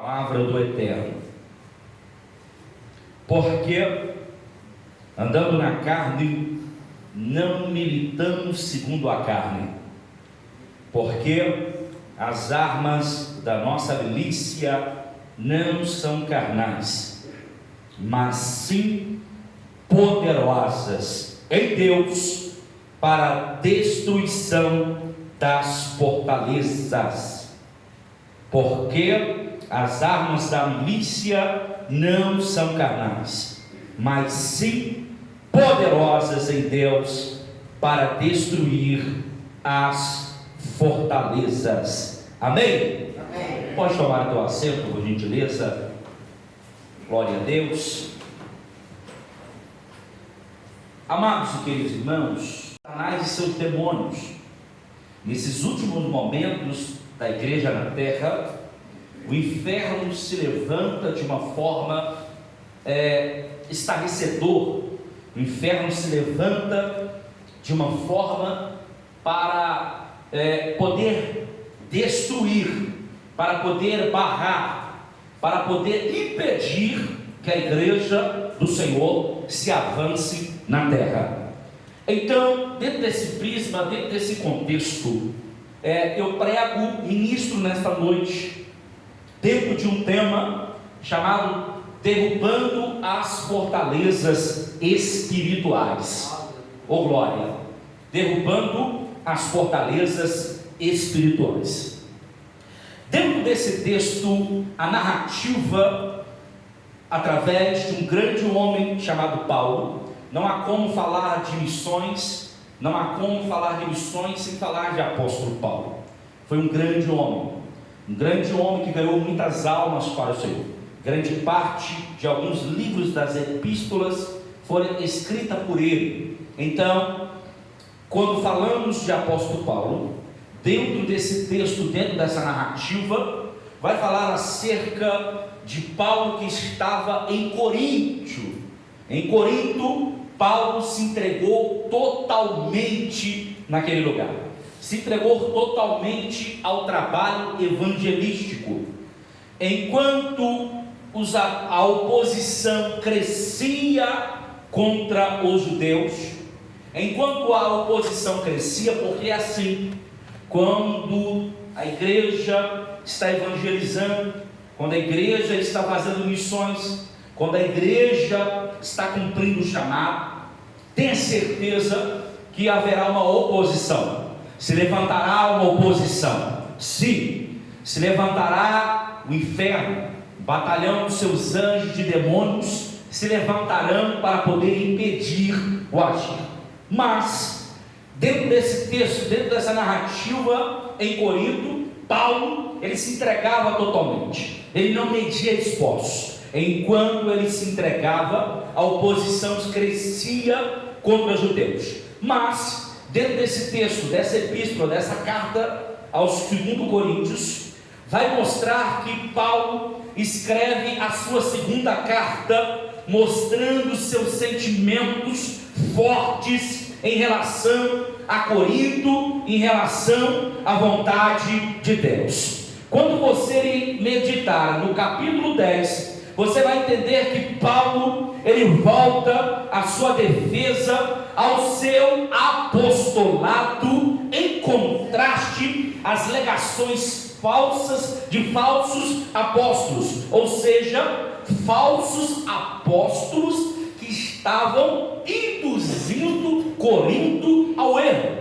palavra do Eterno. Porque, andando na carne, não militamos segundo a carne. Porque as armas da nossa milícia não são carnais, mas sim poderosas em Deus para a destruição das fortalezas. Porque as armas da milícia não são carnais, mas sim poderosas em Deus para destruir as fortalezas. Amém? Amém. Pode tomar teu assento, por gentileza. Glória a Deus. Amados e queridos irmãos, Satanás e seus demônios, nesses últimos momentos da igreja na terra, o inferno se levanta de uma forma estarrecedor. O inferno se levanta de uma forma para poder destruir, para poder barrar, para poder impedir que a igreja do Senhor se avance na terra. Então, dentro desse prisma, dentro desse contexto, eu prego, ministro nesta noite, dentro de um tema chamado derrubando as fortalezas espirituais. Oh glória! Derrubando as fortalezas espirituais. Dentro desse texto, a narrativa, através de um grande homem chamado Paulo, não há como falar de missões, não há como falar de missões sem falar de apóstolo Paulo. Foi um grande homem que ganhou muitas almas para o Senhor. Grande parte de alguns livros das epístolas foram escritas por ele. Então, quando falamos de apóstolo Paulo, dentro desse texto, dentro dessa narrativa, vai falar acerca de Paulo que estava em Corinto. Em Corinto, Paulo se entregou totalmente naquele lugar. Se entregou totalmente ao trabalho evangelístico. Enquanto a oposição crescia contra os judeus, enquanto a oposição crescia, porque assim, quando a igreja está evangelizando, quando a igreja está fazendo missões, quando a igreja está cumprindo o chamado, tenha certeza que haverá uma oposição. Se levantará uma oposição, sim, se levantará o inferno, o batalhão dos seus anjos de demônios se levantarão para poder impedir o agir. Mas, dentro desse texto, dentro dessa narrativa em Corinto, Paulo, ele se entregava totalmente, ele não media esforços. Enquanto ele se entregava, a oposição crescia contra os judeus. Mas, dentro desse texto, dessa epístola, dessa carta aos 2 Coríntios, vai mostrar que Paulo escreve a sua segunda carta, mostrando seus sentimentos fortes em relação a Corinto, em relação à vontade de Deus. Quando você meditar no capítulo 10, você vai entender que Paulo, ele volta à sua defesa, ao seu apostolado, em contraste às legações falsas de falsos apóstolos, ou seja, falsos apóstolos que estavam induzindo Corinto ao erro.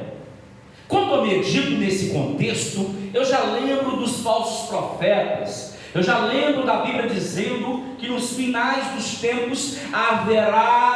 Quando eu medito nesse contexto, eu já lembro dos falsos profetas. Eu já lembro da Bíblia dizendo que nos finais dos tempos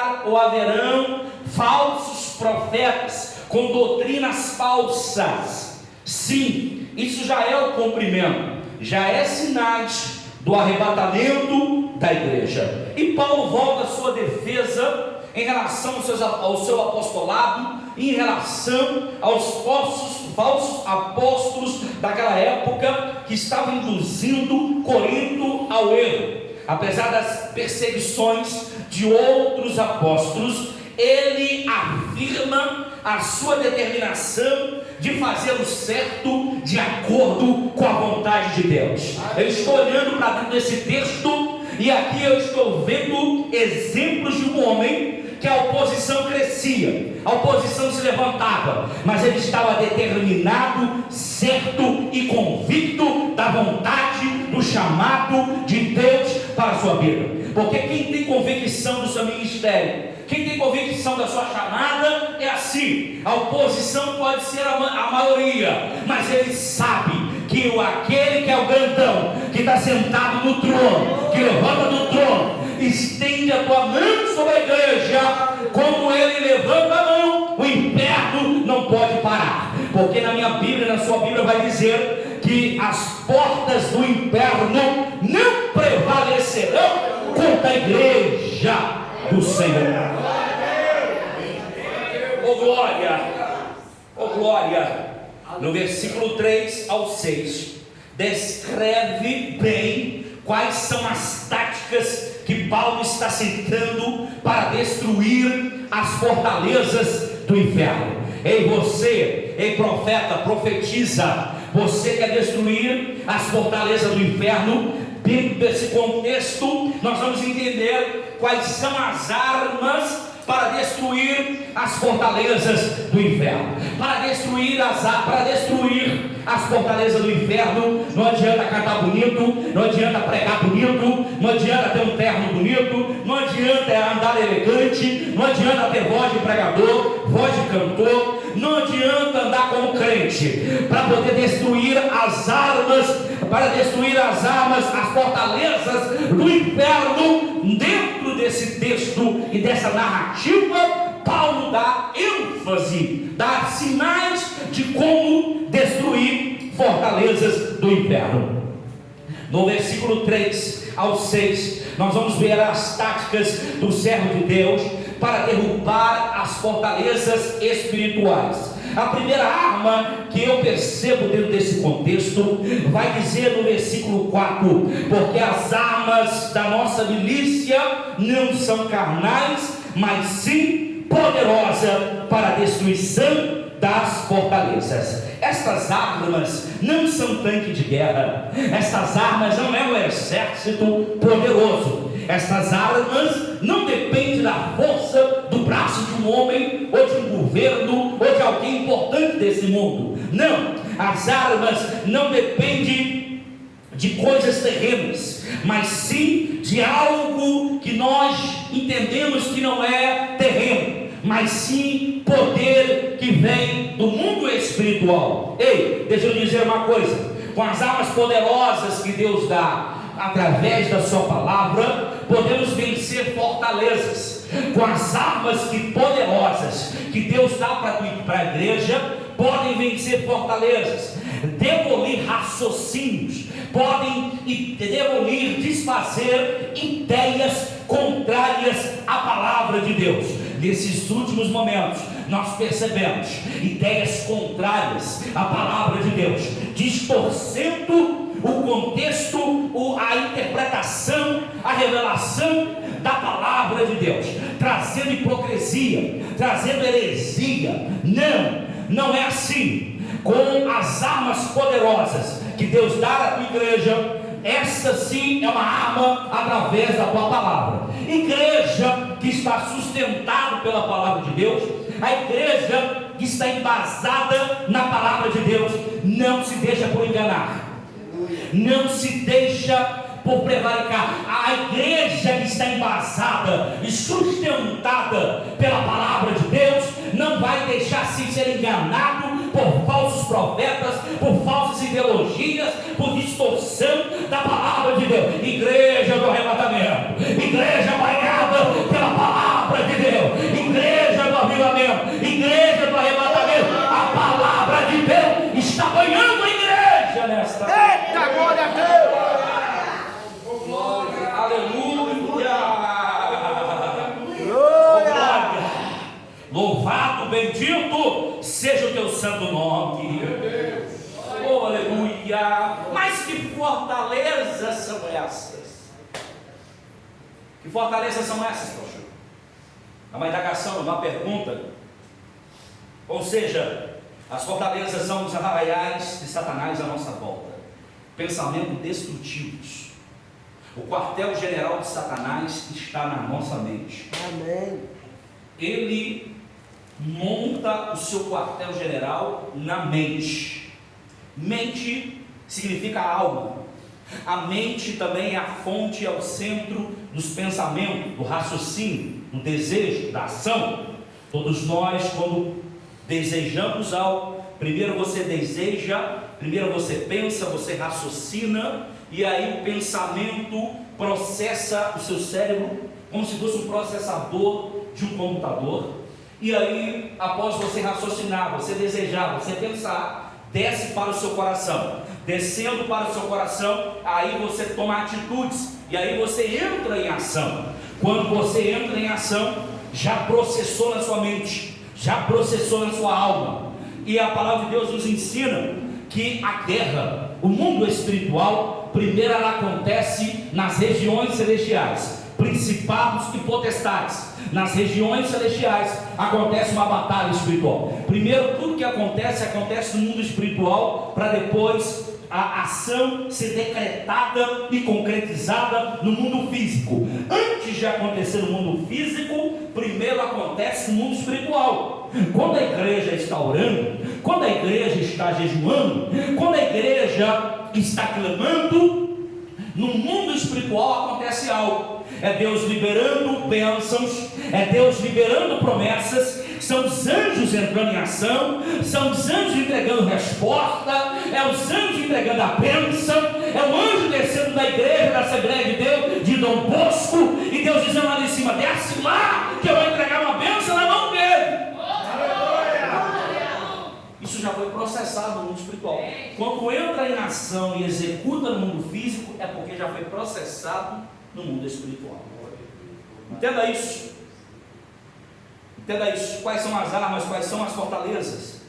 haverão falsos profetas com doutrinas falsas. Sim, isso já é o cumprimento, já é sinais do arrebatamento da igreja. E Paulo volta à sua defesa em relação ao seu apostolado, em relação aos falsos apóstolos daquela época que estavam induzindo Corinto ao erro. Apesar das perseguições de outros apóstolos, ele afirma a sua determinação de fazer o certo de acordo com a vontade de Deus. Eu estou olhando para dentro desse texto e aqui eu estou vendo exemplos de um homem que a oposição crescia, a oposição se levantava, mas ele estava determinado, certo e convicto da vontade, do chamado de Deus para a sua vida. Porque quem tem convicção do seu ministério, quem tem convicção da sua chamada, é assim. A oposição pode ser a maioria, mas ele sabe que aquele que é o grandão, que está sentado no trono, que levanta do trono, estende a tua mão sobre a igreja. Quando ele levanta a mão, o inferno não pode parar, porque na minha Bíblia, na sua Bíblia vai dizer que as portas do inferno não prevalecerão contra a igreja do Senhor. Oh glória, oh glória. No versículo 3 ao 6 descreve bem quais são as táticas que Paulo está citando para destruir as fortalezas do inferno. Ei você, ei profeta, profetiza, você quer destruir as fortalezas do inferno? Dentro desse contexto nós vamos entender quais são as armas para destruir as fortalezas do inferno. Para destruir as fortalezas do inferno, não adianta cantar bonito, não adianta pregar bonito, não adianta ter um terno bonito, não adianta andar elegante, não adianta ter voz de pregador, voz de cantor, não adianta andar como crente. Para poder destruir as armas, as fortalezas do inferno, dentro desse texto e dessa narrativa, Paulo dá ênfase, dá sinais de como destruir fortalezas do inferno. No versículo 3 ao 6, nós vamos ver as táticas do servo de Deus para derrubar as fortalezas espirituais. A primeira arma que eu percebo dentro desse contexto vai dizer no versículo 4: porque as armas da nossa milícia não são carnais, mas sim poderosas para a destruição das fortalezas. Estas armas não são tanque de guerra, estas armas não é um exército poderoso, estas armas não dependem da força do braço de um homem, ou de um governo, ou de alguém importante desse mundo. Não, as armas não dependem de coisas terrenas, mas sim de algo que nós entendemos que não é terreno, mas sim poder que vem do mundo espiritual. Ei, deixa eu dizer uma coisa: com as armas poderosas que Deus dá através da sua palavra, podemos vencer fortalezas. Com as armas poderosas que Deus dá para a igreja, podem vencer fortalezas, demolir raciocínios, podem demolir, desfazer ideias contrárias à palavra de Deus. Nesses últimos momentos, nós percebemos ideias contrárias à palavra de Deus, distorcendo o contexto, a interpretação, a revelação da palavra de Deus, trazendo hipocrisia, trazendo heresia. Não é assim. Com as armas poderosas que Deus dá à tua igreja, essa sim é uma arma através da tua palavra. Igreja que está sustentada pela palavra de Deus, a igreja que está embasada na palavra de Deus, não se deixa por enganar, não se deixa por prevaricar. A igreja que está embasada e sustentada pela palavra de Deus não vai deixar-se ser enganado por falsos profetas, por falsas ideologias, por distorção da palavra de Deus. Igreja do arrebatamento, igreja banhada pela palavra de Deus, igreja do avivamento, igreja do arrebatamento. A palavra de Deus está banhando a igreja nesta. Eita, glória a Deus! Aleluia! Glória! Louvado, bendito seja o teu santo nome. Oh, aleluia! Mas que fortalezas são essas? Que fortalezas são essas, pastor? É uma indagação, uma pergunta. Ou seja, As fortalezas são os arraiais de Satanás à nossa volta, pensamentos destrutivos. O quartel-general de Satanás está na nossa mente. Amém. Ele monta o seu quartel-general na mente. Mente significa alma. A mente também é a fonte, é o centro dos pensamentos, do raciocínio, do desejo, da ação. Todos nós, quando desejamos algo, primeiro você deseja, primeiro você pensa, você raciocina, e aí o pensamento processa o seu cérebro como se fosse um processador de um computador. E aí, após você raciocinar, você desejar, você pensar, desce para o seu coração. Descendo para o seu coração, aí você toma atitudes, e aí você entra em ação. Quando você entra em ação, já processou na sua mente, já processou na sua alma. E a palavra de Deus nos ensina que a guerra, o mundo espiritual, primeiro ela acontece nas regiões celestiais, principados e potestades. Nas regiões celestiais acontece uma batalha espiritual. Primeiro, tudo que acontece no mundo espiritual, para depois a ação ser decretada e concretizada no mundo físico. Antes de acontecer no mundo físico, primeiro acontece no mundo espiritual. Quando a igreja está orando, quando a igreja está jejuando, quando a igreja está clamando, no mundo espiritual acontece algo. É Deus liberando bênçãos, é Deus liberando promessas, são os anjos entrando em ação, são os anjos entregando resposta, é os anjos entregando a bênção, é o anjo descendo da igreja, da Assembleia de Deus, de Dom Bosco, e Deus dizendo lá em cima: desce lá, que eu vou entregar uma bênção na mão dele. Isso já foi processado no mundo espiritual. Quando entra em ação e executa no mundo físico, é porque já foi processado no mundo espiritual. Entenda isso. Entenda isso. Quais são as armas, quais são as fortalezas?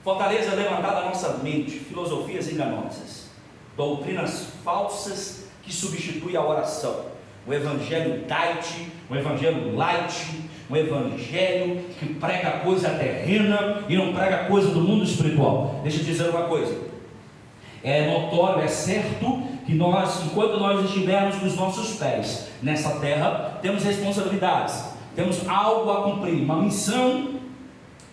Fortaleza levantada na nossa mente: filosofias enganosas, doutrinas falsas que substituem a oração, o evangelho diet, o evangelho light, um evangelho que prega coisa terrena e não prega coisa do mundo espiritual. Deixa eu dizer uma coisa: é notório, é certo que nós, enquanto nós estivermos com os nossos pés nessa terra, temos responsabilidades, temos algo a cumprir, uma missão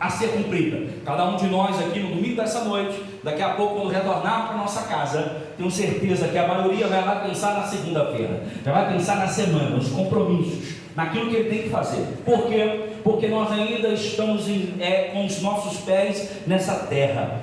a ser cumprida. Cada um de nós aqui no domingo dessa noite, daqui a pouco, quando retornar para nossa casa, tenho certeza que a maioria vai lá pensar na segunda-feira, já vai pensar na semana, nos compromissos, naquilo que ele tem que fazer. Por quê? Porque nós ainda estamos com os nossos pés nessa terra.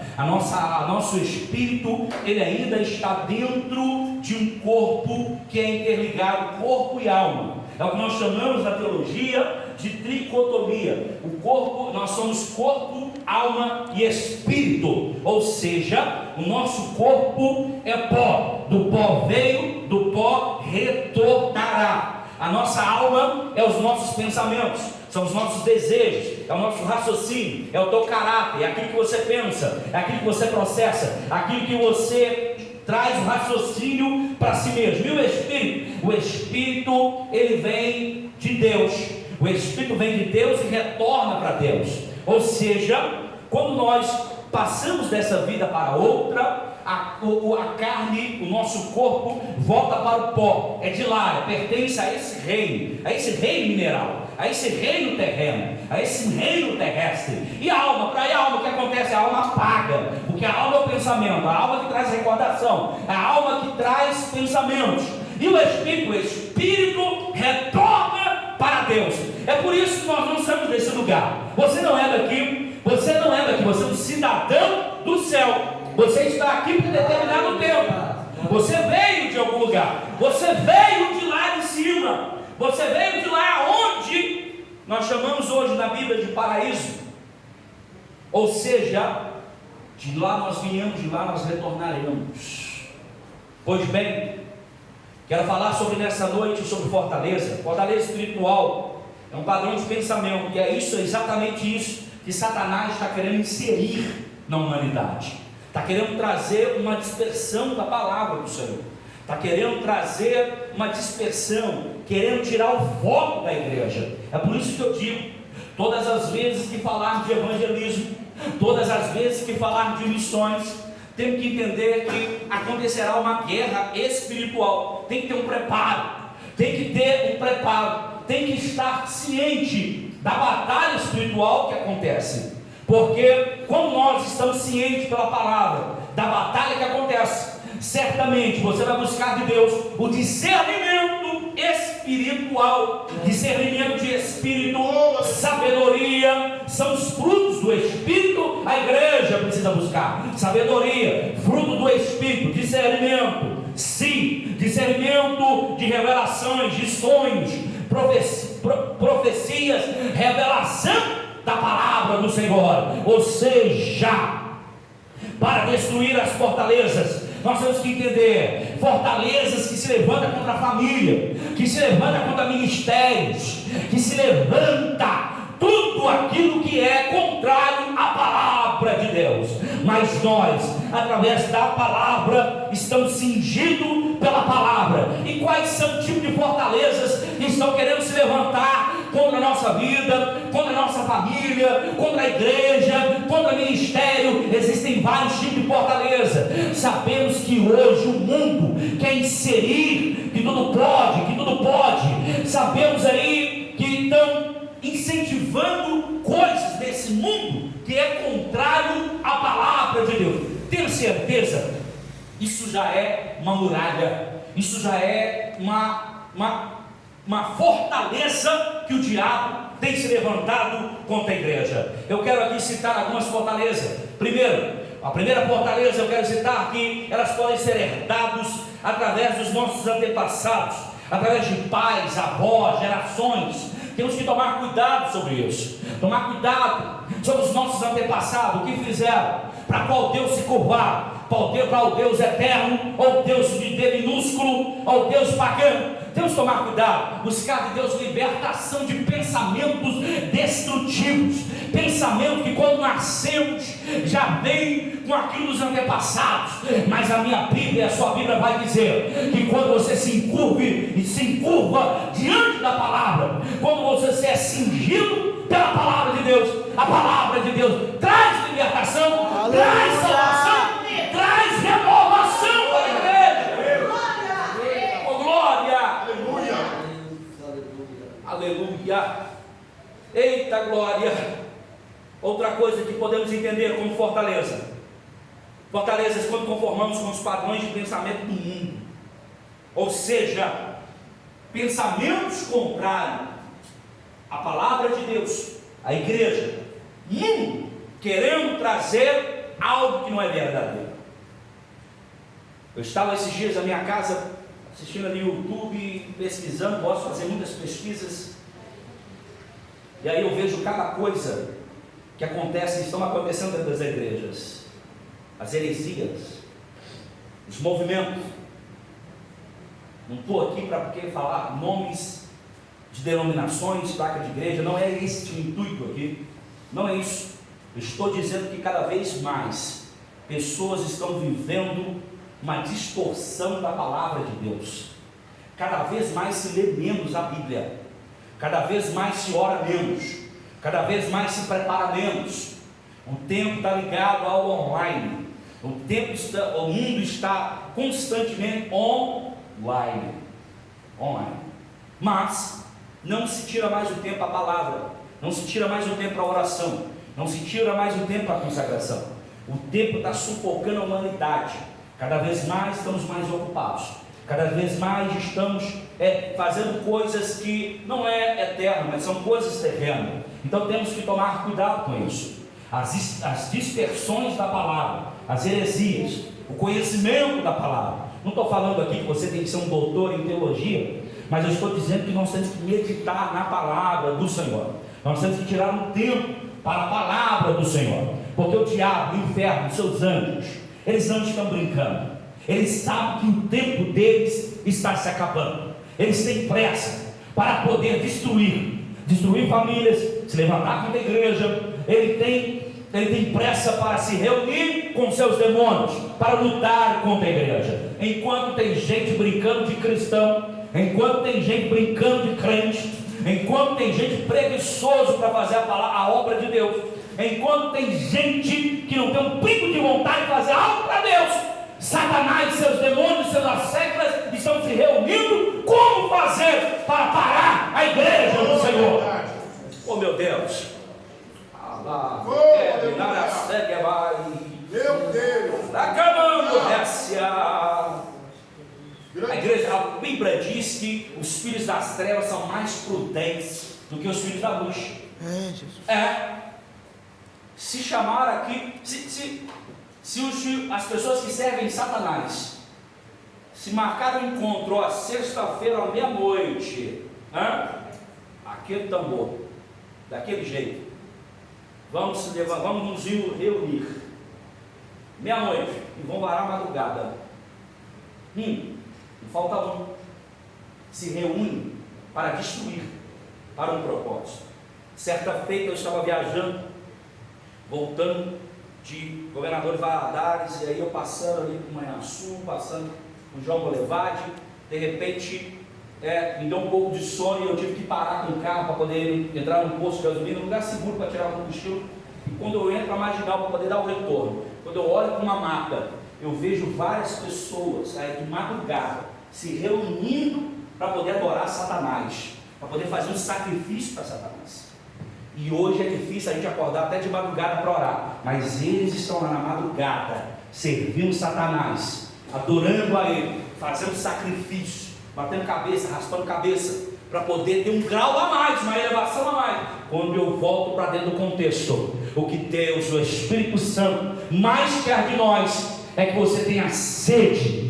Nosso espírito, ele ainda está dentro de um corpo que é interligado, corpo e alma. É o que nós chamamos na teologia de tricotomia. O corpo, nós somos corpo, alma e espírito. Ou seja, o nosso corpo é pó. Do pó veio, do pó retornará. A nossa alma é os nossos pensamentos, são os nossos desejos, é o nosso raciocínio, é o teu caráter, é aquilo que você pensa, é aquilo que você processa, aquilo que você traz o raciocínio para si mesmo. E o Espírito, ele vem de Deus. O Espírito vem de Deus e retorna para Deus. Ou seja, quando nós passamos dessa vida para outra, a carne, o nosso corpo volta para o pó, é de lá, pertence a esse reino mineral, a esse reino terreno, a esse reino terrestre. E a alma, para aí a alma, o que acontece? A alma apaga, porque a alma é o pensamento, a alma que traz recordação, a alma que traz pensamentos. E o Espírito retorna para Deus. É por isso que nós não estamos nesse lugar. Você não é daqui, você é um cidadão do céu. Você está aqui por determinado tempo. Você veio de algum lugar. Você veio de lá de cima. Você veio de lá onde nós chamamos hoje na Bíblia de paraíso. Ou seja, de lá nós viemos, de lá nós retornaremos. Pois bem, quero falar sobre nessa noite sobre fortaleza. Fortaleza espiritual é um padrão de pensamento. E é exatamente isso que Satanás está querendo inserir na humanidade. Está querendo trazer uma dispersão da palavra do Senhor. Está querendo trazer uma dispersão, querendo tirar o foco da igreja. É por isso que eu digo, todas as vezes que falarmos de evangelismo, Todas as vezes que falar de missões, temos que entender que acontecerá uma guerra espiritual. Tem que ter um preparo, tem que ter um preparo, tem que estar ciente da batalha espiritual que acontece. Porque quando nós estamos cientes pela palavra da batalha que acontece, certamente você vai buscar de Deus o discernimento espiritual, discernimento de espírito, sabedoria, são os frutos do Espírito. A igreja precisa buscar sabedoria, fruto do Espírito, discernimento, sim, discernimento de revelações, de sonhos, profecias, revelação da palavra do Senhor. Ou seja, para destruir as fortalezas, nós temos que entender: fortalezas que se levantam contra a família, que se levanta contra ministérios, que se levanta tudo aquilo que é contrário à palavra de Deus. Mas nós, através da palavra, estamos cingidos pela palavra. E quais são os tipos de fortalezas que estão querendo se levantar contra a nossa vida, contra a nossa família, contra a igreja, contra o ministério? Existem vários tipos de fortaleza. Sabemos que hoje o mundo quer inserir que tudo pode. Sabemos aí que estão incentivando coisas desse mundo que é contrário à palavra de Deus. Tenho certeza, isso já é uma muralha, isso já é uma fortaleza que o diabo tem se levantado contra a igreja. Eu quero aqui citar algumas fortalezas. Primeiro, a primeira fortaleza eu quero citar que elas podem ser herdadas através dos nossos antepassados, através de pais, avós, gerações. Temos que tomar cuidado sobre isso, tomar cuidado sobre os nossos antepassados, o que fizeram, para qual Deus se curvar, para o Deus eterno, ou Deus de D minúsculo, ou Deus pagano. Temos que tomar cuidado, buscar de Deus libertação de pensamentos destrutivos, pensamento que quando nascemos já vem com aquilo dos antepassados. Mas a minha Bíblia, a sua Bíblia vai dizer que quando você se encurva diante da palavra, quando você é cingido pela palavra de Deus, a palavra de Deus traz libertação, aleluia, traz salvação, traz renovação para a igreja. Oh, glória! Aleluia! Eita glória! Outra coisa que podemos entender como fortalezas quando conformamos com os padrões de pensamento do mundo, ou seja, pensamentos contrários à palavra de Deus, à igreja, mundo querendo trazer algo que não é verdadeiro. Eu estava esses dias na minha casa assistindo ali no YouTube, pesquisando, posso fazer muitas pesquisas, e aí eu vejo cada coisa que acontece, estão acontecendo dentro das igrejas, as heresias, os movimentos. Não estou aqui para falar nomes de denominações, placa de igreja, não é esse o intuito aqui, não é isso. Eu estou dizendo que cada vez mais pessoas estão vivendo uma distorção da palavra de Deus. Cada vez mais se lê menos a Bíblia, cada vez mais se ora menos, cada vez mais se prepara menos. O tempo está ligado ao online, o mundo está constantemente online, mas não se tira mais o tempo a palavra, não se tira mais o tempo a oração, não se tira mais o tempo a consagração. O tempo está sufocando a humanidade. Cada vez mais estamos mais ocupados, cada vez mais estamos fazendo coisas que não é eterno, mas são coisas terrenas. Então temos que tomar cuidado com isso. As dispersões da palavra, as heresias, o conhecimento da palavra. Não estou falando aqui que você tem que ser um doutor em teologia, mas eu estou dizendo que nós temos que meditar na palavra do Senhor. Nós temos que tirar um tempo para a palavra do Senhor, porque o diabo, o inferno, os seus anjos, eles não estão brincando. Eles sabem que o tempo deles está se acabando. Eles têm pressa para poder destruir famílias, se levantar contra a igreja. Ele tem pressa para se reunir com seus demônios, para lutar contra a igreja. Enquanto tem gente brincando de cristão, enquanto tem gente brincando de crente, enquanto tem gente preguiçoso para fazer a obra de Deus, enquanto tem gente que não tem um pingo de vontade de fazer algo para Deus, Satanás, seus demônios, seus asseclas estão se reunindo. Como fazer para parar a igreja do Senhor? Oh meu Deus! Meu Deus! Acabando, a igreja, a Bíblia diz que os filhos das trevas são mais prudentes do que os filhos da luz. Se chamar aqui, as pessoas que servem Satanás, se marcar um encontro a sexta-feira à meia-noite, aquele tambor, daquele jeito, vamos se levar, vamos nos reunir meia-noite e vão varar a madrugada. Falta um. Se reúne para destruir, para um propósito. Certa feita eu estava viajando, voltando de Governador Valadares, e aí eu passando ali por Manhuaçu, passando por João Boulevard, de repente me deu um pouco de sono e eu tive que parar com o carro para poder entrar num posto de gasolina, um lugar seguro para tirar o combustível. E quando eu entro a marginal para poder dar o retorno, quando eu olho para uma mata, eu vejo várias pessoas de madrugada se reunindo para poder adorar Satanás, para poder fazer um sacrifício para Satanás. E hoje é difícil a gente acordar até de madrugada para orar, mas eles estão lá na madrugada, servindo Satanás, adorando a ele, fazendo sacrifício, batendo cabeça, raspando cabeça, para poder ter um grau a mais, uma elevação a mais. Quando eu volto para dentro do contexto, o que Deus, o Espírito Santo, mais quer de nós é que você tenha sede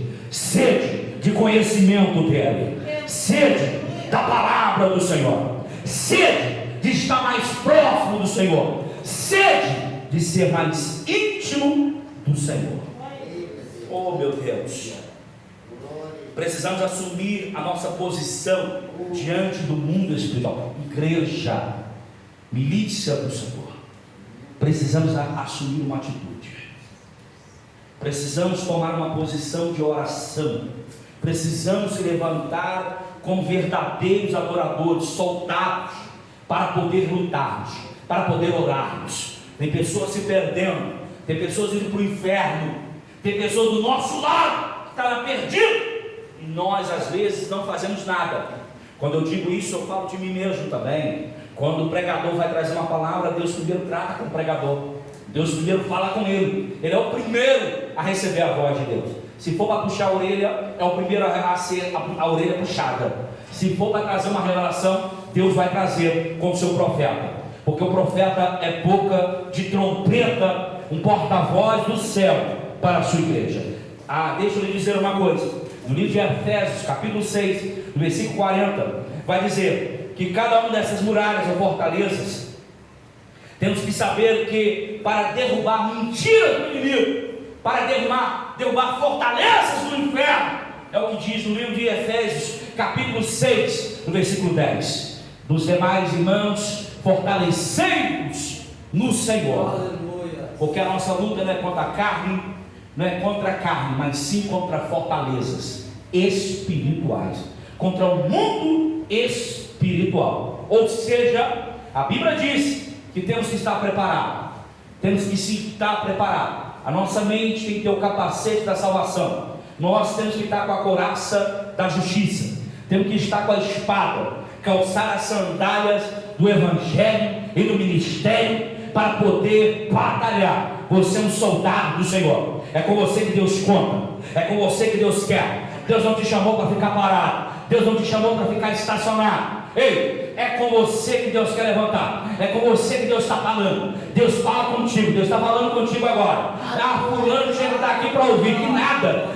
de conhecimento dele, sede da palavra do Senhor, sede de estar mais próximo do Senhor, sede de ser mais íntimo do Senhor. Oh meu Deus, precisamos assumir a nossa posição diante do mundo espiritual. Igreja, milícia do Senhor, precisamos assumir uma atitude. Precisamos tomar uma posição de oração. Precisamos se levantar como verdadeiros adoradores, soldados, para poder lutarmos, para poder orarmos. Tem pessoas se perdendo, tem pessoas indo para o inferno, tem pessoas do nosso lado que estão perdidas, e nós às vezes não fazemos nada. Quando eu digo isso, eu falo de mim mesmo também. Quando o pregador vai trazer uma palavra, Deus primeiro trata com o pregador, Deus primeiro fala com ele, ele é o primeiro a receber a voz de Deus. Se for para puxar a orelha, é o primeiro a ser a orelha puxada. Se for para trazer uma revelação, Deus vai trazer com o seu profeta, porque o profeta é boca de trompeta, um porta-voz do céu para a sua igreja. Deixa eu lhe dizer uma coisa, no livro de Efésios, capítulo 6, no versículo 40, vai dizer que cada uma dessas muralhas ou fortalezas, temos que saber que para derrubar mentiras do inimigo, para derrubar fortalezas do inferno, é o que diz no livro de Efésios, capítulo 6, no versículo 10. Dos demais irmãos, fortalecei-vos no Senhor. Aleluia. Porque a nossa luta não é contra a carne, mas sim contra fortalezas espirituais, contra o mundo espiritual. Ou seja, a Bíblia diz que temos que estar preparados, a nossa mente tem que ter o capacete da salvação, nós temos que estar com a couraça da justiça, temos que estar com a espada, calçar as sandálias do evangelho e do ministério, para poder batalhar. Você é um soldado do Senhor, é com você que Deus conta, é com você que Deus quer. Deus não te chamou para ficar parado, Deus não te chamou para ficar estacionado. Ei, é com você que Deus quer levantar, é com você que Deus está falando. Deus fala contigo, Deus está falando contigo agora. Fulano chega está aqui para ouvir, que nada.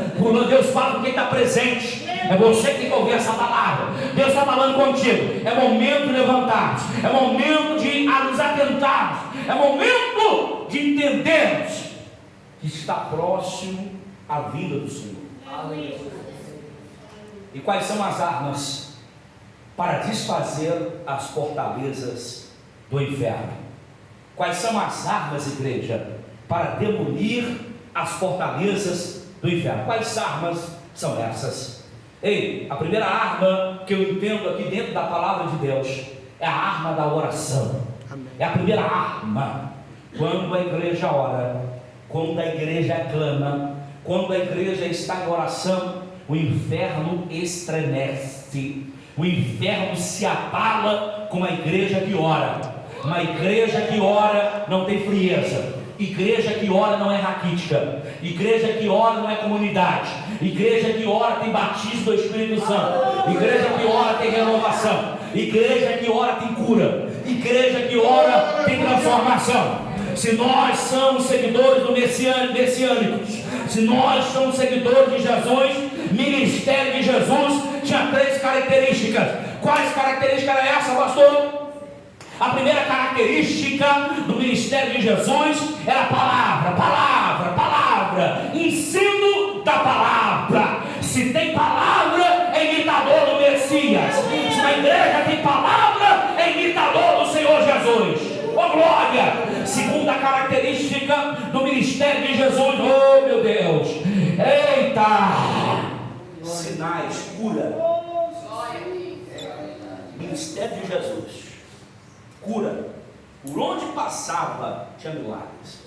Deus fala com quem está presente. É você que tem que ouvir essa palavra. Deus está falando contigo. É momento de levantarmos, é momento de nos atentarmos, é momento de entendermos que está próximo a vida do Senhor. E quais são as armas para desfazer as fortalezas do inferno? Quais são as armas, igreja, para demolir as fortalezas do inferno? Quais armas são essas? Ei, a primeira arma que eu entendo aqui dentro da palavra de Deus é a arma da oração. É a primeira arma. Quando a igreja ora, quando a igreja clama, quando a igreja está em oração, o inferno estremece, o inferno se abala com a igreja que ora. Uma igreja que ora não tem frieza, igreja que ora não é raquítica, igreja que ora não é comunidade, igreja que ora tem batismo do Espírito Santo, igreja que ora tem renovação, igreja que ora tem cura, igreja que ora tem transformação. Se nós somos seguidores do messiânicos, se nós somos seguidores de Jesus, ministério de Jesus tinha 3 características. Quais características era essa, pastor? A primeira característica do ministério de Jesus era a palavra, ensino da palavra. Se tem palavra, é imitador do Messias. Se uma igreja tem palavra, é imitador do Senhor Jesus. Oh glória! Segunda característica do ministério de Jesus. Oh meu Deus! Eita! Sinais, cura. Ministério de Jesus. Cura. Por onde passava tinha milagres.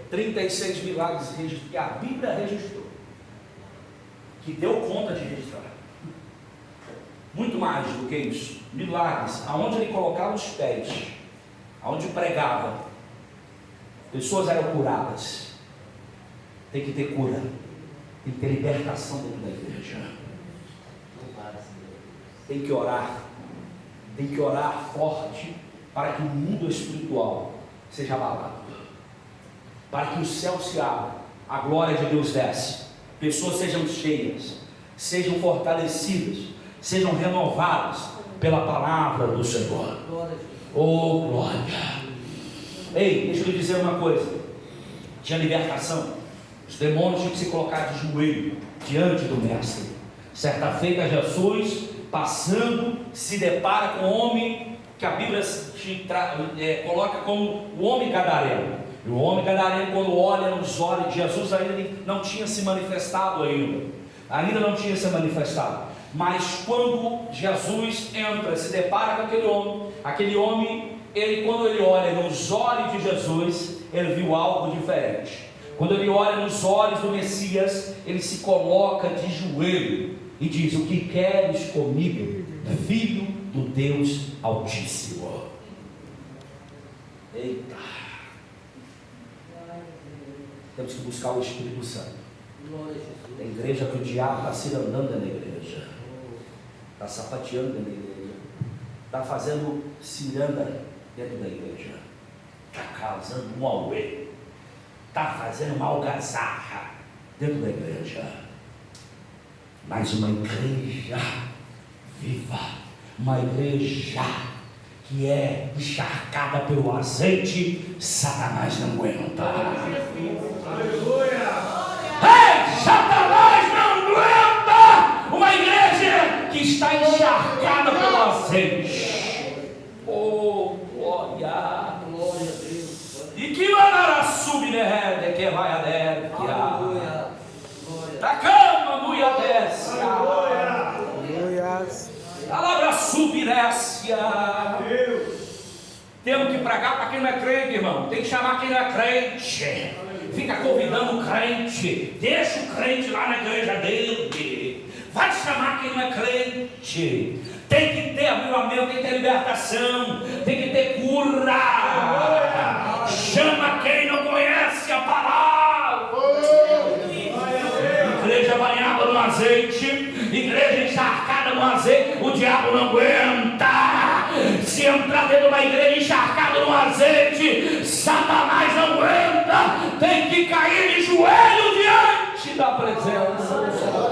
36 milagres que a Bíblia registrou, que deu conta de registrar. Muito mais do que isso. Milagres, aonde ele colocava os pés, aonde pregava, pessoas eram curadas. Tem que ter cura, tem que ter libertação dentro da igreja. Tem que orar forte para que o mundo espiritual seja abalado, para que o céu se abra, a glória de Deus desce, pessoas sejam cheias, sejam fortalecidas, sejam renovadas pela palavra do Senhor. Oh glória! Ei, deixa eu lhe dizer uma coisa, tinha libertação, os demônios tinham que se colocar de joelho diante do mestre. Certa feita Jesus, passando, se depara com um homem que a Bíblia coloca como o homem gadareno. E o homem gadareno, quando olha nos olhos de Jesus, ainda não tinha se manifestado ainda não tinha se manifestado. Mas quando Jesus entra, se depara com aquele homem, quando ele olha nos olhos de Jesus, ele viu algo diferente. Quando ele olha nos olhos do Messias, ele se coloca de joelho e diz: o que queres comigo, filho do Deus Altíssimo? Eita! Temos que buscar o Espírito Santo. Tem igreja que o diabo está cirandando dentro da igreja, está sapateando dentro da igreja, está fazendo ciranda dentro da igreja, está causando um auê, está fazendo uma algazarra dentro da igreja. Mas uma igreja viva, uma igreja que é encharcada pelo azeite, Satanás não aguenta. Aleluia! Ei, Satanás não aguenta uma igreja que está encharcada pelo azeite. Oh, glória! Glória a Deus! E que mandará subir de que vai a der, que a da cama muia desce, palavra subnécia. Temos que pregar para quem não é crente, irmão. Tem que chamar quem não é crente. Fica convidando o crente. Deixa o crente lá na igreja dele. Vai chamar quem não é crente. Tem que ter avivamento, tem que ter libertação, tem que ter cura. Chama quem não conhece a palavra. Igreja banhada no azeite, igreja encharcada no azeite, o diabo não aguenta. Se entrar dentro de uma igreja encharcada no azeite, Satanás não aguenta. Tem que cair de joelho diante da presença do Senhor.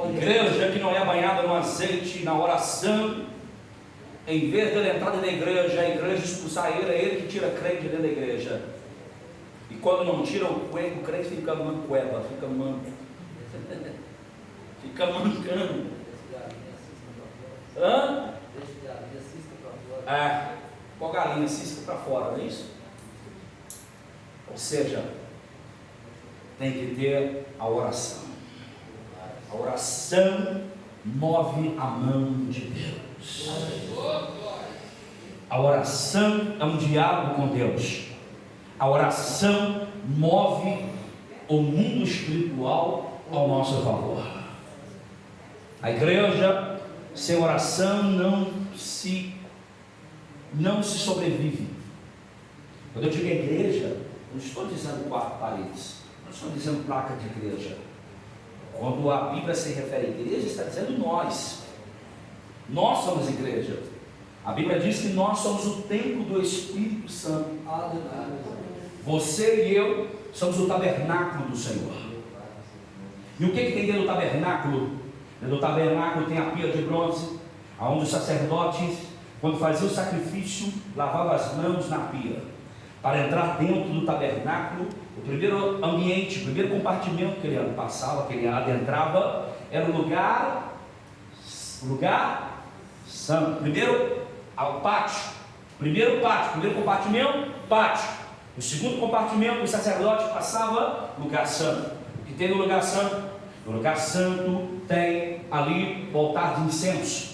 Igreja que não é banhada no azeite, na oração, em vez de ele entrar dentro da igreja, a igreja expulsar ele, é ele que tira crente dentro da igreja. E quando não tira o crente fica mancueba, fica manco. Fica mancando. Hã? Com a galinha cisca para fora, não é isso? Ou seja, tem que ter a oração. A oração move a mão de Deus. A oração é um diálogo com Deus. A oração move o mundo espiritual ao nosso favor. A igreja sem oração não se sobrevive. Quando eu digo igreja, não estou dizendo 4 paredes, não estou dizendo placa de igreja. Quando a Bíblia se refere à igreja, está dizendo nós. Nós somos igreja. A Bíblia diz que nós somos o templo do Espírito Santo. Você e eu somos o tabernáculo do Senhor. E o que tem dentro do tabernáculo? Dentro do tabernáculo tem a pia de bronze, onde os sacerdotes, quando faziam o sacrifício, lavavam as mãos na pia. Para entrar dentro do tabernáculo, o primeiro ambiente, o primeiro compartimento que ele passava, que ele adentrava, era o lugar santo. Primeiro, ao pátio. Primeiro compartimento, pátio. O segundo compartimento, o sacerdote passava, lugar santo. O que tem no lugar santo? No lugar santo tem ali o altar de incenso,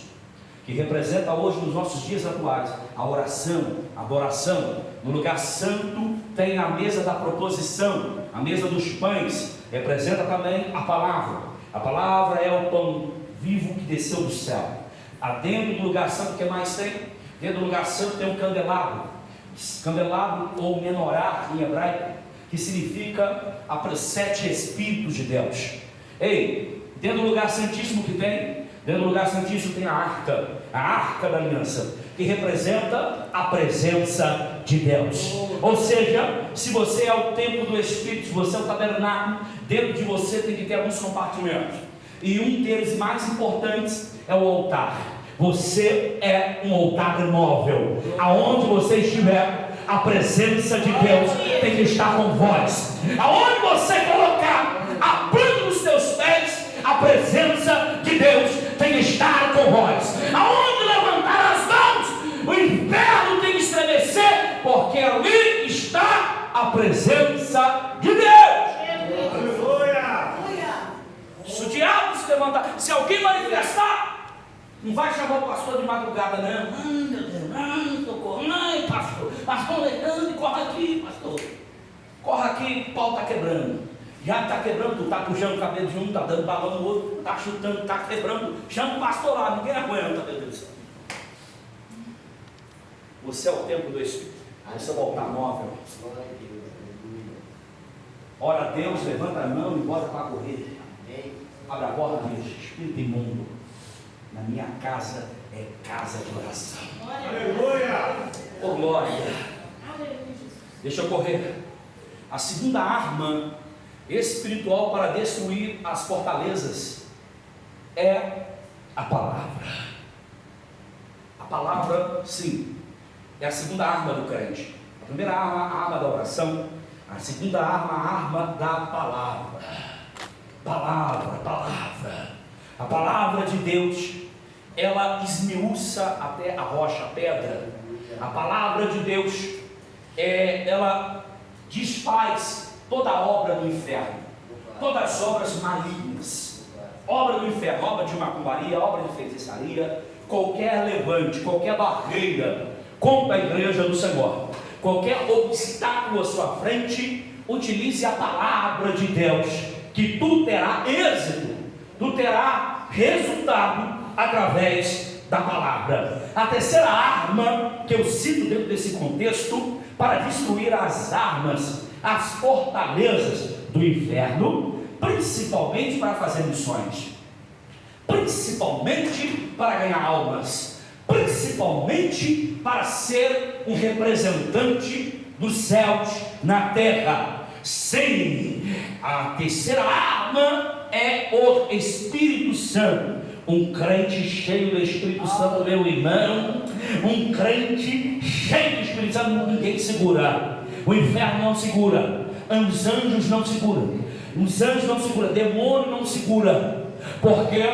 que representa hoje nos nossos dias atuais a oração, a adoração. No lugar santo tem a mesa da proposição, a mesa dos pães, representa também a palavra. A palavra é o pão vivo que desceu do céu. Dentro do lugar santo, o que mais tem? Dentro do lugar santo tem um candelabro, ou menorá em hebraico, que significa a 7 Espíritos de Deus. Dentro do lugar santíssimo que tem? Dentro do lugar santíssimo tem a arca da aliança, que representa a presença de Deus. Ou seja, se você é o templo do Espírito, se você é o tabernáculo, dentro de você tem que ter alguns compartimentos. E um deles mais importantes é o altar. Você é um altar móvel. Aonde você estiver, a presença de Deus tem que estar com vós. Aonde você colocar a planta dos teus pés, a presença de Deus tem que estar com vós. Aonde levantar as mãos, o inferno tem que estremecer, porque ali está a presença de Deus. Se o diabo se levantar, se alguém manifestar, não vai chamar o pastor de madrugada, não. Meu Deus, estou correndo, pastor, levando, corre aqui, pastor. Corre aqui, o pau está quebrando. Já está quebrando, tu está puxando o cabelo de um, está dando balão no outro, está chutando, está quebrando. Chama o pastor lá, ninguém aguenta, meu Deus. Você é o templo do Espírito. Você é o altar móvel. Ora a Deus, levanta a mão e bota para correr. Abre a porta e diz: Espírito imundo, na minha casa é casa de oração. Aleluia! Oh glória! Deixa eu correr. A segunda arma espiritual para destruir as fortalezas é a palavra. A palavra, sim, é a segunda arma do crente. A primeira arma, a arma da oração. A segunda arma, a arma da palavra. Palavra. A palavra de Deus, ela esmiuça até a rocha, a pedra. A palavra de Deus, ela desfaz toda a obra do inferno, todas as obras malignas, obra do inferno, obra de macumbaria, obra de feitiçaria, qualquer levante, qualquer barreira contra a igreja do Senhor, qualquer obstáculo à sua frente, utilize a palavra de Deus, que tu terá êxito, tu terá resultado através da palavra. A terceira arma que eu cito dentro desse contexto para destruir as armas, as fortalezas do inferno, principalmente para fazer missões, principalmente para ganhar almas, principalmente para ser um representante dos céus na terra. Sim, a terceira arma é o Espírito Santo. Um crente cheio do Espírito Santo, meu irmão, um crente cheio do Espírito Santo, ninguém segura. O inferno não segura, os anjos não seguram, demônio não segura. Por quê?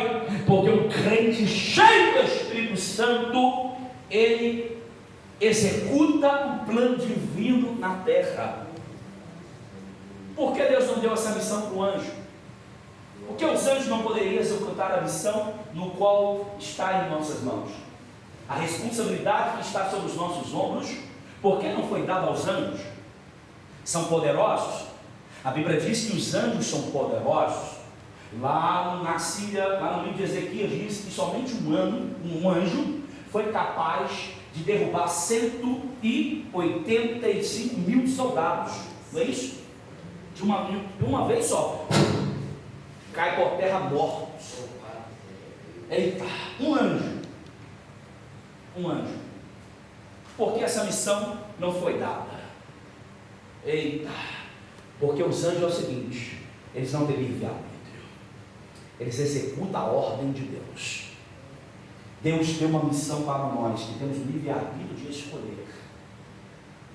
Porque o crente cheio do Espírito Santo, ele executa o plano divino na terra. Por que Deus não deu essa missão para o anjo? Por que os anjos não poderiam executar a missão no qual está em nossas mãos? A responsabilidade que está sobre os nossos ombros, por que não foi dada aos anjos? São poderosos? A Bíblia diz que os anjos são poderosos. Lá no livro de Ezequias diz que somente um anjo foi capaz de derrubar 185 mil soldados. Não é isso? De uma vez só. Cai por terra mortos. Eita, um anjo. Por que essa missão não foi dada? Eita, porque os anjos é o seguinte, eles não têm livre-arbítrio. Eles executam a ordem de Deus. Deus tem uma missão para nós, que temos o livre-arbítrio de escolher.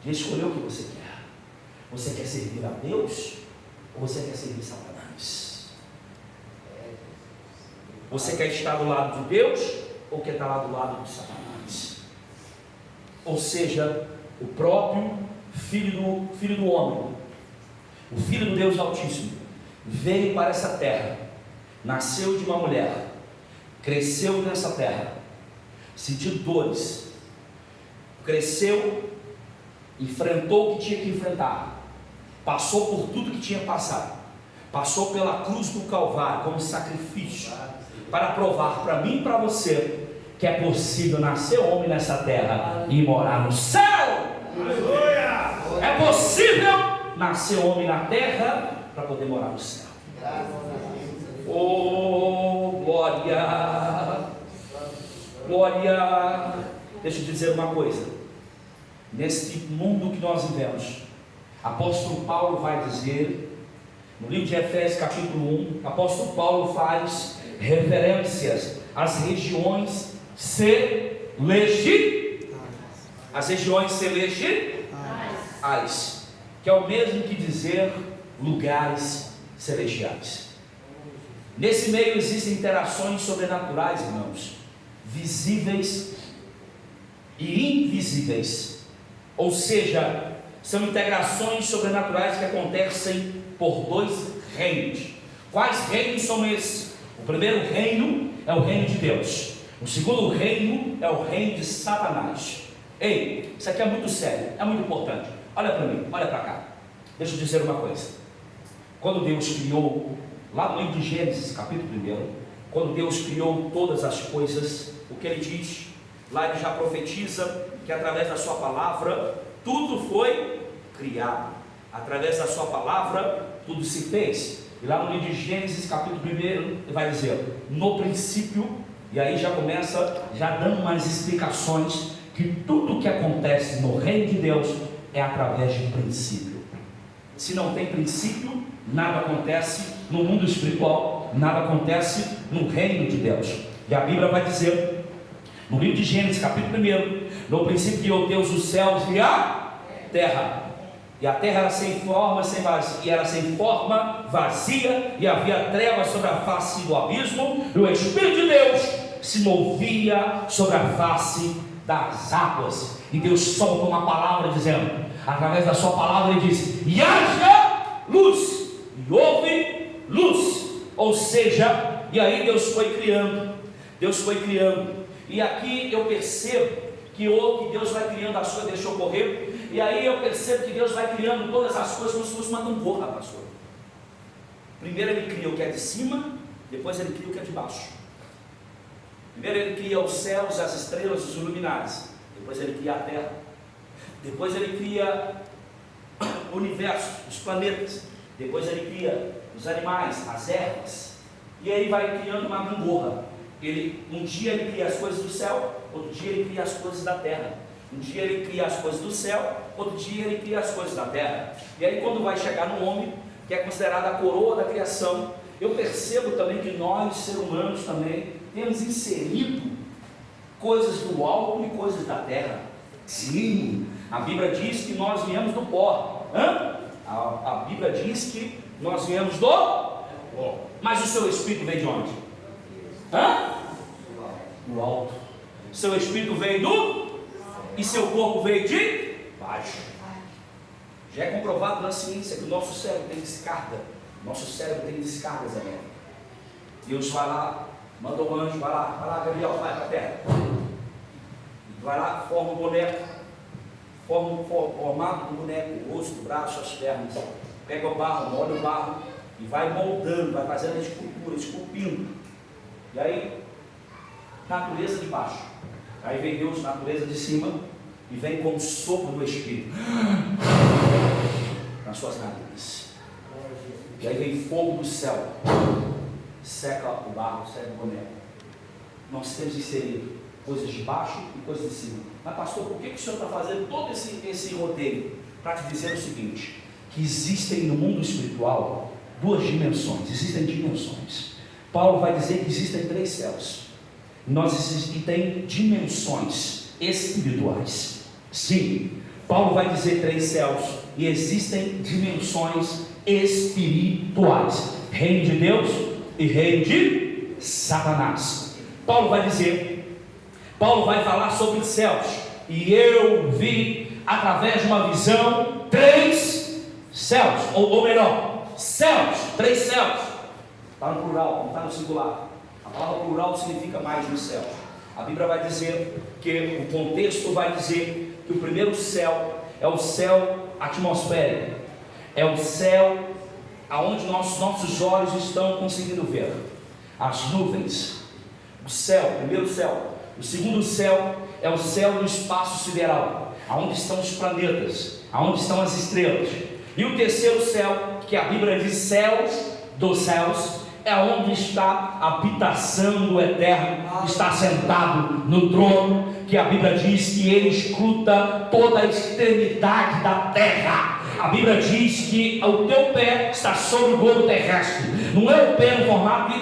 De escolher o que você quer. Você quer servir a Deus ou você quer servir Satanás? Você quer estar do lado de Deus ou quer estar lá do lado de Satanás? Ou seja, o próprio Filho do homem, o Filho do Deus Altíssimo, veio para essa terra, nasceu de uma mulher, cresceu nessa terra, sentiu dores, cresceu, enfrentou o que tinha que enfrentar, passou por tudo que tinha passado, passou pela cruz do Calvário como sacrifício, para provar para mim e para você que é possível nascer homem nessa terra e morar no céu. É possível nascer homem na terra para poder morar no céu. Oh, glória! Glória! Deixa eu dizer uma coisa. Nesse mundo que nós vivemos, apóstolo Paulo vai dizer, no livro de Efésios capítulo 1, apóstolo Paulo faz referências às regiões celestiais. As regiões celestiais, que é o mesmo que dizer lugares celestiais. Nesse meio existem interações sobrenaturais, irmãos, visíveis e invisíveis, ou seja, são integrações sobrenaturais que acontecem por dois reinos. Quais reinos são esses? O primeiro reino é o reino de Deus, o segundo reino é o reino de Satanás. Ei, isso aqui é muito sério, é muito importante. Olha para mim, olha para cá. Deixa eu dizer uma coisa. Quando Deus criou, lá no livro de Gênesis, capítulo 1, quando Deus criou todas as coisas, o que ele diz? Lá ele já profetiza que através da sua palavra, tudo foi criado. Através da sua palavra, tudo se fez. E lá no livro de Gênesis, capítulo 1, ele vai dizer, no princípio, e aí já começa, já dando umas explicações, que tudo que acontece no reino de Deus é através de princípio. Se não tem princípio, nada acontece no mundo espiritual, nada acontece no reino de Deus. E a Bíblia vai dizer, no livro de Gênesis, capítulo 1, no princípio criou Deus os céus e a terra. E a terra era sem forma, sem forma, vazia, e havia trevas sobre a face do abismo, e o Espírito de Deus se movia sobre a face das águas. E Deus solta uma palavra dizendo, através da sua palavra ele diz, e haja luz, e houve luz. Ou seja, e aí Deus foi criando, e aqui eu percebo que Deus vai criando as coisas, deixa eu correr, e aí eu percebo que Deus vai criando todas as coisas como se fosse uma gangorra, pastor. Primeiro ele cria o que é de cima, depois ele cria o que é de baixo. Primeiro ele cria os céus, as estrelas, os luminares, depois ele cria a terra, depois ele cria o universo, os planetas, depois ele cria os animais, as ervas, e aí vai criando uma gangorra. Um dia ele cria as coisas do céu, outro dia ele cria as coisas da terra. Um dia ele cria as coisas do céu, outro dia ele cria as coisas da terra. E aí quando vai chegar no homem, que é considerado a coroa da criação, eu percebo também que nós, seres humanos, também temos inserido coisas do alto e coisas da terra. Sim, a Bíblia diz que nós viemos do pó. A Bíblia diz que nós viemos do pó. Mas o seu espírito veio de onde? Do alto. Seu espírito veio do... E seu corpo veio de baixo. Já é comprovado na ciência que o nosso cérebro tem descarga. Nosso cérebro tem descargas elétricas. Deus vai lá, manda o anjo, vai lá, Gabriel, vai para a terra. Vai lá, forma um boneco, forma um formato do boneco, o rosto, o braço, as pernas. Pega o barro, molha o barro e vai moldando, vai fazendo a escultura, esculpindo. E aí, natureza de baixo. Aí vem Deus, natureza de cima, e vem com o sopro do Espírito nas suas narinas. E aí vem fogo do céu, seca o barro, seca o boneco. Nós temos inserido coisas de baixo e coisas de cima. Mas pastor, por que o senhor está fazendo todo esse roteiro? Para te dizer o seguinte, que existem no mundo espiritual duas dimensões, existem dimensões. Paulo vai dizer que existem 3 céus. E tem dimensões espirituais. Sim, Paulo vai dizer 3 céus e existem dimensões espirituais. Reino de Deus e reino de Satanás. Paulo vai falar sobre os céus. E eu vi através de uma visão 3 céus, ou melhor, céus, 3 céus. Está no plural, não está no singular. A palavra plural significa mais no céu. A Bíblia vai dizer que o contexto vai dizer que o primeiro céu é o céu atmosférico, é o céu aonde nossos olhos estão conseguindo ver as nuvens. O céu, o primeiro céu. O segundo céu é o céu do espaço sideral, aonde estão os planetas, aonde estão as estrelas. E o terceiro céu, que a Bíblia diz céus dos céus, é onde está a habitação do Eterno, está sentado no trono, que a Bíblia diz que ele escruta toda a extremidade da terra. A Bíblia diz que o teu pé está sobre o globo terrestre. Não é o pé no formato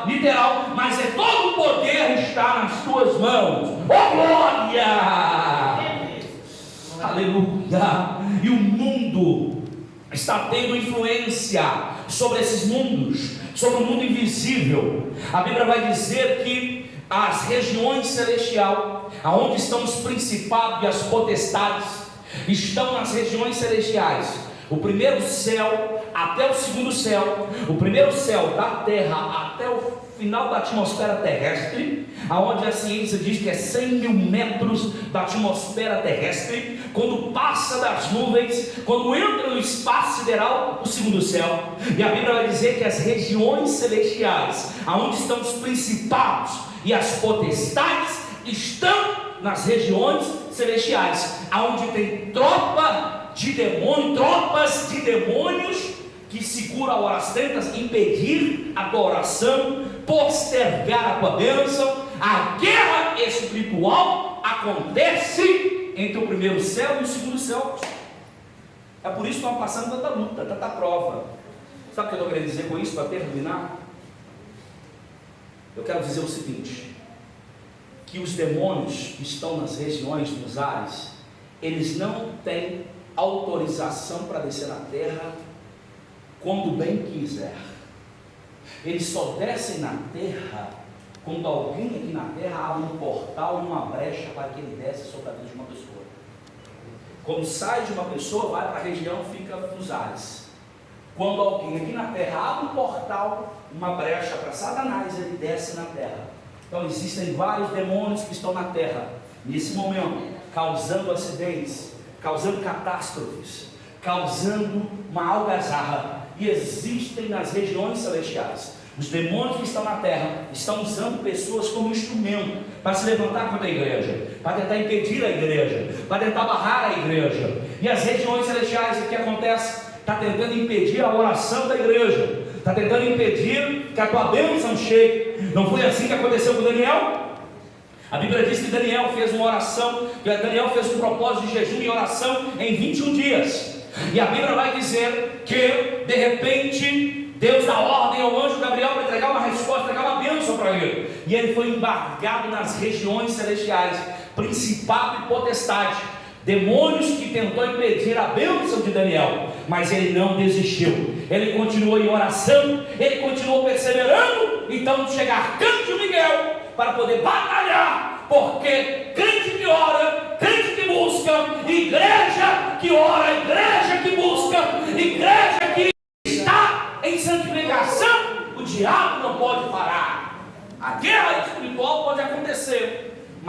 literal, mas é todo o poder está nas tuas mãos. Oh glória! Aleluia! E o mundo está tendo influência sobre esses mundos, sobre o mundo invisível. A Bíblia vai dizer que as regiões celestiais, aonde estão os principados e as potestades, estão nas regiões celestiais. O primeiro céu até o segundo céu, o primeiro céu da terra até o final da atmosfera terrestre, aonde a ciência diz que é 100.000 metros da atmosfera terrestre. Quando passa das nuvens, quando entra no espaço sideral, o segundo céu. E a Bíblia vai dizer que as regiões celestiais, aonde estão os principados e as potestades, estão nas regiões celestiais, aonde tem tropas de demônios que seguram a oração, tentam impedir a tua oração, postergar a tua bênção. A guerra espiritual acontece entre o primeiro céu e o segundo céu. É por isso que estamos passando tanta luta, tanta prova. Sabe o que eu estou querendo dizer com isso, para terminar? Eu quero dizer o seguinte, que os demônios que estão nas regiões dos ares, eles não têm autorização para descer na terra quando bem quiser. Eles só descem na terra quando alguém aqui na terra abre um portal e uma brecha para que ele desce sobre a vida de uma pessoa. Quando sai de uma pessoa, vai para a região, fica nos ares. Quando alguém aqui na terra abre um portal, uma brecha para Satanás, ele desce na terra. Então existem vários demônios que estão na terra nesse momento, causando acidentes, causando catástrofes, causando uma algazarra. E existem nas regiões celestiais. Os demônios que estão na terra estão usando pessoas como instrumento para se levantar contra a igreja, para tentar impedir a igreja, para tentar barrar a igreja. E as regiões celestiais, o que acontece? Está tentando impedir a oração da igreja, está tentando impedir que a tua bênção chegue. Não foi assim que aconteceu com Daniel? A Bíblia diz que Daniel fez uma oração, que Daniel fez um propósito de jejum e oração em 21 dias. E a Bíblia vai dizer que, de repente, Deus dá ordem ao anjo Gabriel para entregar uma resposta, entregar uma bênção para ele. E ele foi embargado nas regiões celestiais, principado e potestade, demônios que tentou impedir a bênção de Daniel, mas ele não desistiu. Ele continuou em oração, ele continuou perseverando. Então chega Arcanjo Miguel para poder batalhar, porque crente que ora, crente que busca, igreja que ora, igreja que busca, igreja que está em santificação, o diabo não pode parar.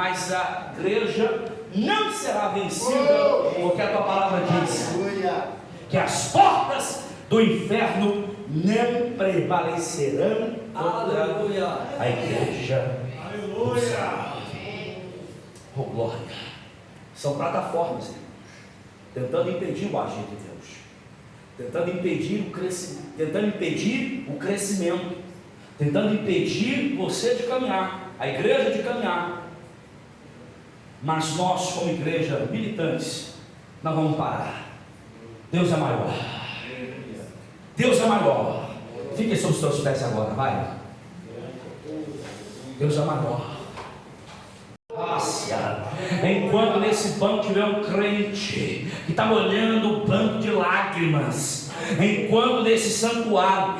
mas a igreja não será vencida, porque a tua palavra diz que as portas do inferno não prevalecerão contra a igreja. Aleluia. Oh, glória. São plataformas, irmãos, tentando impedir o agir de Deus, tentando impedir o crescimento, tentando impedir você de caminhar, a igreja de caminhar. Mas nós, como igreja militantes, não vamos parar. Deus é maior. Deus é maior. Fique sobre os seus pés agora, vai. Deus é maior. Enquanto nesse banco tiver um crente que está molhando o banco de lágrimas, enquanto nesse santuário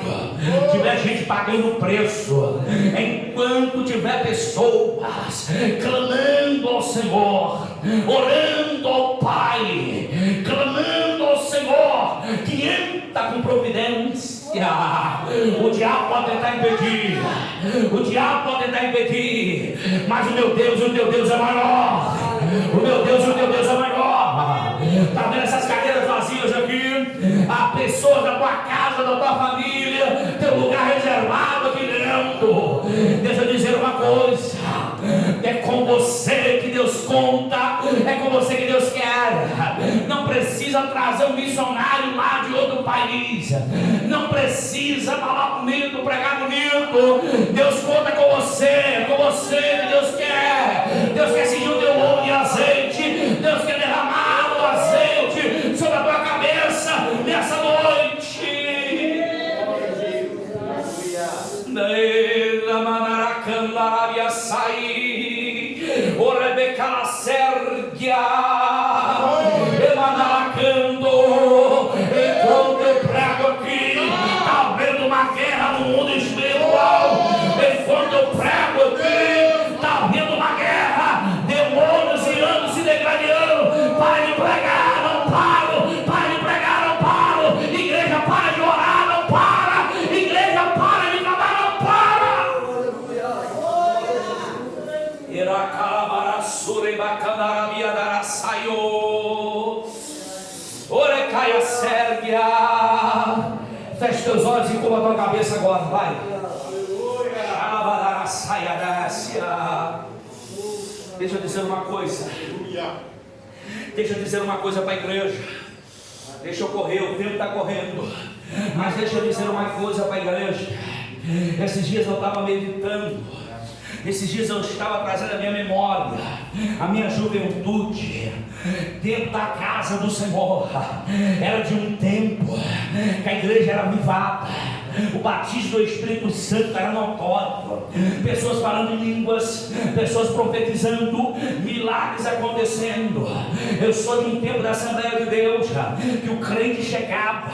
tiver gente pagando preço, enquanto tiver pessoas clamando ao Senhor, orando ao Pai, clamando ao Senhor, que entra com providência, o diabo pode tentar impedir, mas o meu Deus, o teu Deus é maior. O meu Deus, o teu Deus é maior. Está vendo essas cadeiras vazias aqui? Há pessoas da tua casa, da tua família, teu lugar reservado aqui dentro. Deixa eu dizer uma coisa: é com você que Deus conta, é com você que Deus quer. Não precisa trazer um missionário lá de outro país, não precisa falar bonito, pregar bonito. Deus conta com você, que Deus quer. Deus quer cingir o teu olho de azeite, Deus quer derramar o azeite sobre a tua cabeça nessa noite. O Rebeca Sérgia emanaracando. Enquanto eu prego aqui, está havendo uma guerra no mundo espiritual. Enquanto eu prego aqui, está havendo uma guerra, demônios irando, se degradando. Para de pregar, não paro. Para de pregar, não paro. Igreja, para de orar, não para. Igreja, para de clamar, não para. Iracabara surebacandarabia darasaio. Orecaia Sérvia. Feche teus olhos e curva a tua cabeça agora, vai. Deixa eu dizer uma coisa. Deixa eu dizer uma coisa para a igreja. Deixa eu correr, o tempo está correndo. Mas deixa eu dizer uma coisa para a igreja. Esses dias eu estava meditando. Esses dias eu estava trazendo a minha memória, a minha juventude, dentro da casa do Senhor. Era de um tempo que a igreja era avivada, o batismo do Espírito Santo era notório, pessoas falando em línguas, pessoas profetizando, milagres acontecendo. Eu sou de um tempo da Assembleia de Deus, que o crente chegava,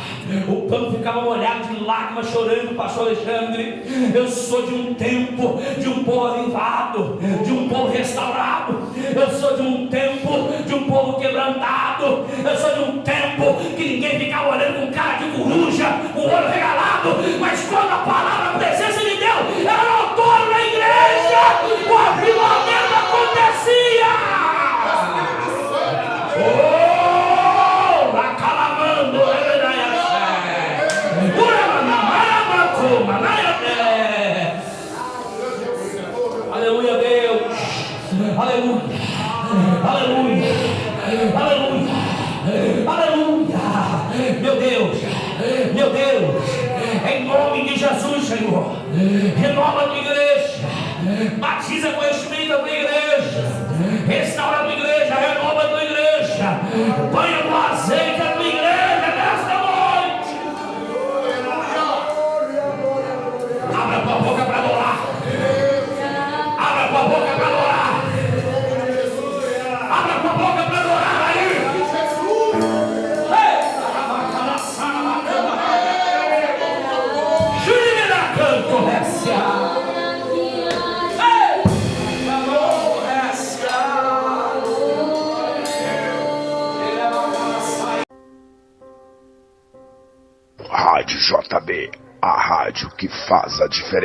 o pão ficava molhado de lágrimas, chorando, pastor Alexandre. Eu sou de um tempo, de um povo avivado, de um povo restaurado. Eu sou de um tempo, de um povo quebrantado. Eu sou de um tempo que ninguém ficava olhando com cara de coruja, com o olho regalado. Mas quando a palavra, a presença de Deus era notória na igreja, o avivamento acontecia. Oh, acalamando, aleluia, Deus, aleluia, aleluia, aleluia, aleluia, meu Deus, em nome de Jesus, Senhor, renova a tua igreja, batiza com o Espírito a tua igreja, restaura a tua igreja, renova a tua igreja, banha no azeite a tua igreja nesta noite. Abra tua boca para adorar, abra tua boca para adorar, abra tua boca para adorar aí. Rádio JB, a rádio que faz a diferença.